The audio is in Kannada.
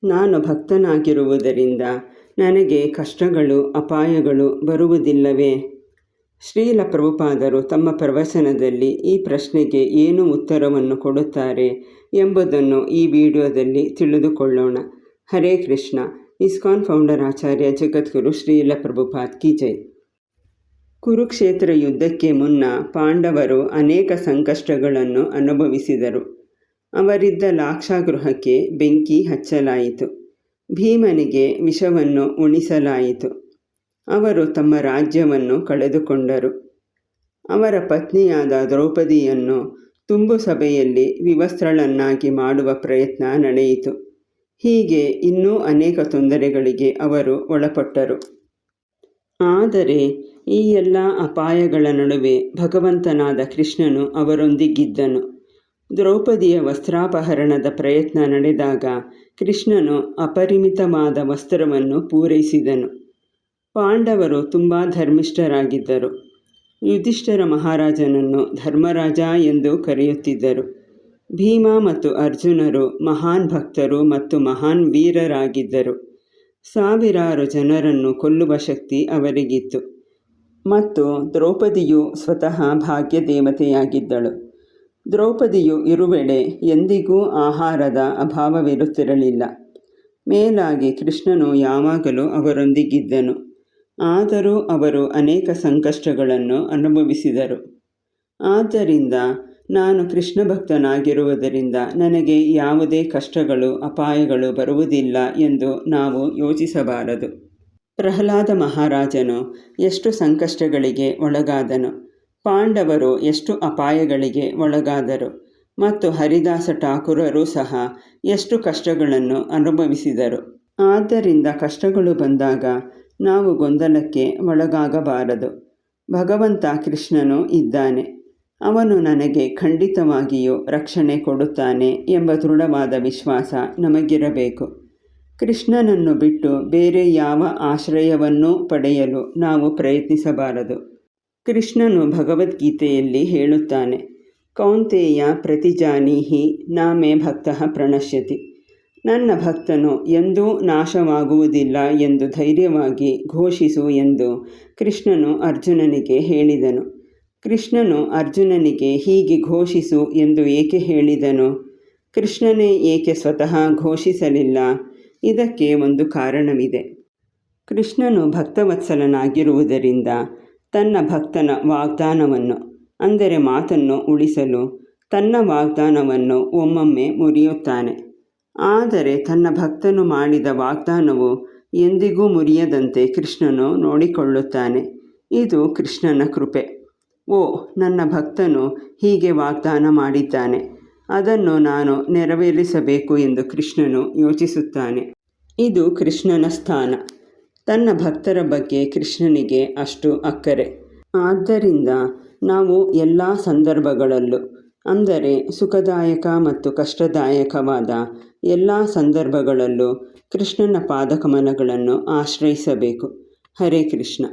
ನಾನು ಭಕ್ತನಾಗಿರುವುದರಿಂದ ನನಗೆ ಕಷ್ಟಗಳು ಅಪಾಯಗಳು ಬರುವುದಿಲ್ಲವೇ? ಶ್ರೀಲ ಪ್ರಭುಪಾದರು ತಮ್ಮ ಪ್ರವಚನದಲ್ಲಿ ಈ ಪ್ರಶ್ನೆಗೆ ಏನು ಉತ್ತರವನ್ನು ಕೊಡುತ್ತಾರೆ ಎಂಬುದನ್ನು ಈ ವಿಡಿಯೋದಲ್ಲಿ ತಿಳಿದುಕೊಳ್ಳೋಣ. ಹರೇ ಕೃಷ್ಣ. ಇಸ್ಕಾನ್ ಫೌಂಡರ್ ಆಚಾರ್ಯ ಜಗದ್ಗುರು ಶ್ರೀಲ ಪ್ರಭುಪಾದ್ ಕಿ ಜೈ. ಕುರುಕ್ಷೇತ್ರ ಯುದ್ಧಕ್ಕೆ ಮುನ್ನ ಪಾಂಡವರು ಅನೇಕ ಸಂಕಷ್ಟಗಳನ್ನು ಅನುಭವಿಸಿದರು. ಅವರಿದ್ದ ಲಾಕ್ಷಾಗೃಹಕ್ಕೆ ಬೆಂಕಿ ಹಚ್ಚಲಾಯಿತು. ಭೀಮನಿಗೆ ವಿಷವನ್ನು ಉಣಿಸಲಾಯಿತು. ಅವರು ತಮ್ಮ ರಾಜ್ಯವನ್ನು ಕಳೆದುಕೊಂಡರು. ಅವರ ಪತ್ನಿಯಾದ ದ್ರೌಪದಿಯನ್ನು ತುಂಬು ಸಭೆಯಲ್ಲಿ ವಿವಸ್ತ್ರಳನ್ನಾಗಿ ಮಾಡುವ ಪ್ರಯತ್ನ ನಡೆಯಿತು. ಹೀಗೆ ಇನ್ನೂ ಅನೇಕ ತೊಂದರೆಗಳಿಗೆ ಅವರು ಒಳಪಟ್ಟರು. ಆದರೆ ಈ ಎಲ್ಲ ಅಪಾಯಗಳ ನಡುವೆ ಭಗವಂತನಾದ ಕೃಷ್ಣನು ಅವರೊಂದಿಗಿದ್ದನು. ದ್ರೌಪದಿಯ ವಸ್ತ್ರಾಪಹರಣದ ಪ್ರಯತ್ನ ನಡೆದಾಗ ಕೃಷ್ಣನು ಅಪರಿಮಿತವಾದ ವಸ್ತ್ರವನ್ನು ಪೂರೈಸಿದನು. ಪಾಂಡವರು ತುಂಬ ಧರ್ಮಿಷ್ಠರಾಗಿದ್ದರು. ಯುಧಿಷ್ಠಿರ ಮಹಾರಾಜನನ್ನು ಧರ್ಮರಾಜ ಎಂದು ಕರೆಯುತ್ತಿದ್ದರು. ಭೀಮ ಮತ್ತು ಅರ್ಜುನರು ಮಹಾನ್ ಭಕ್ತರು ಮತ್ತು ಮಹಾನ್ ವೀರರಾಗಿದ್ದರು. ಸಾವಿರಾರು ಜನರನ್ನು ಕೊಲ್ಲುವ ಶಕ್ತಿ ಅವರಿಗಿತ್ತು. ಮತ್ತು ದ್ರೌಪದಿಯು ಸ್ವತಃ ಭಾಗ್ಯ ದೇವತೆಯಾಗಿದ್ದಳು. ದ್ರೌಪದಿಯು ಇರುವೆಡೆ ಎಂದಿಗೂ ಆಹಾರದ ಅಭಾವವಿರುತ್ತಿರಲಿಲ್ಲ. ಮೇಲಾಗಿ ಕೃಷ್ಣನು ಯಾವಾಗಲೂ ಅವರೊಂದಿಗಿದ್ದನು. ಆದರೂ ಅವರು ಅನೇಕ ಸಂಕಷ್ಟಗಳನ್ನು ಅನುಭವಿಸಿದರು. ಆದ್ದರಿಂದ ನಾನು ಕೃಷ್ಣ ಭಕ್ತನಾಗಿರುವುದರಿಂದ ನನಗೆ ಯಾವುದೇ ಕಷ್ಟಗಳು ಅಪಾಯಗಳು ಬರುವುದಿಲ್ಲ ಎಂದು ನಾವು ಯೋಚಿಸಬಾರದು. ಪ್ರಹ್ಲಾದ ಮಹಾರಾಜನು ಎಷ್ಟು ಸಂಕಷ್ಟಗಳಿಗೆ ಒಳಗಾದನು, ಪಾಂಡವರು ಎಷ್ಟು ಅಪಾಯಗಳಿಗೆ ಒಳಗಾದರು ಮತ್ತು ಹರಿದಾಸ ಠಾಕೂರರು ಸಹ ಎಷ್ಟು ಕಷ್ಟಗಳನ್ನು ಅನುಭವಿಸಿದರು. ಆದ್ದರಿಂದ ಕಷ್ಟಗಳು ಬಂದಾಗ ನಾವು ಗೊಂದಲಕ್ಕೆ ಒಳಗಾಗಬಾರದು. ಭಗವಂತ ಕೃಷ್ಣನು ಇದ್ದಾನೆ, ಅವನು ನನಗೆ ಖಂಡಿತವಾಗಿಯೂ ರಕ್ಷಣೆ ಕೊಡುತ್ತಾನೆ ಎಂಬ ದೃಢವಾದ ವಿಶ್ವಾಸ ನಮಗಿರಬೇಕು. ಕೃಷ್ಣನನ್ನು ಬಿಟ್ಟು ಬೇರೆ ಯಾವ ಆಶ್ರಯವನ್ನೂ ಪಡೆಯಲು ನಾವು ಪ್ರಯತ್ನಿಸಬಾರದು. ಕೃಷ್ಣನು ಭಗವದ್ಗೀತೆಯಲ್ಲಿ ಹೇಳುತ್ತಾನೆ, ಕೌಂತೇಯ ಪ್ರತಿಜಾನೀಹಿ ನ ಮೇ ಭಕ್ತಃ ಪ್ರಣಶ್ಯತಿ. ನನ್ನ ಭಕ್ತನು ಎಂದೂ ನಾಶವಾಗುವುದಿಲ್ಲ ಎಂದು ಧೈರ್ಯವಾಗಿ ಘೋಷಿಸು ಎಂದು ಕೃಷ್ಣನು ಅರ್ಜುನನಿಗೆ ಹೇಳಿದನು. ಕೃಷ್ಣನು ಅರ್ಜುನನಿಗೆ ಹೀಗೆ ಘೋಷಿಸು ಎಂದು ಏಕೆ ಹೇಳಿದನು? ಕೃಷ್ಣನೇ ಏಕೆ ಸ್ವತಃ ಘೋಷಿಸಲಿಲ್ಲ? ಇದಕ್ಕೆ ಒಂದು ಕಾರಣವಿದೆ. ಕೃಷ್ಣನು ಭಕ್ತವತ್ಸಲನಾಗಿರುವುದರಿಂದ ತನ್ನ ಭಕ್ತನ ವಾಗ್ದಾನವನ್ನು ಅಂದರೆ ಮಾತನ್ನು ಉಳಿಸಲು ತನ್ನ ವಾಗ್ದಾನವನ್ನು ಒಮ್ಮೊಮ್ಮೆ ಮುರಿಯುತ್ತಾನೆ. ಆದರೆ ತನ್ನ ಭಕ್ತನು ಮಾಡಿದ ವಾಗ್ದಾನವು ಎಂದಿಗೂ ಮುರಿಯದಂತೆ ಕೃಷ್ಣನು ನೋಡಿಕೊಳ್ಳುತ್ತಾನೆ. ಇದು ಕೃಷ್ಣನ ಕೃಪೆ. ಓ, ನನ್ನ ಭಕ್ತನು ಹೀಗೆ ವಾಗ್ದಾನ ಮಾಡಿದ್ದಾನೆ, ಅದನ್ನು ನಾನು ನೆರವೇರಿಸಬೇಕು ಎಂದು ಕೃಷ್ಣನು ಯೋಚಿಸುತ್ತಾನೆ. ಇದು ಕೃಷ್ಣನ ಸ್ಥಾನ. ತನ್ನ ಭಕ್ತರ ಬಗ್ಗೆ ಕೃಷ್ಣನಿಗೆ ಅಷ್ಟು ಅಕ್ಕರೆ. ಆದ್ದರಿಂದ ನಾವು ಎಲ್ಲ ಸಂದರ್ಭಗಳಲ್ಲೂ ಅಂದರೆ ಸುಖದಾಯಕ ಮತ್ತು ಕಷ್ಟದಾಯಕವಾದ ಎಲ್ಲ ಸಂದರ್ಭಗಳಲ್ಲೂ ಕೃಷ್ಣನ ಪಾದಕಮಲಗಳನ್ನು ಆಶ್ರಯಿಸಬೇಕು. ಹರೇ ಕೃಷ್ಣ.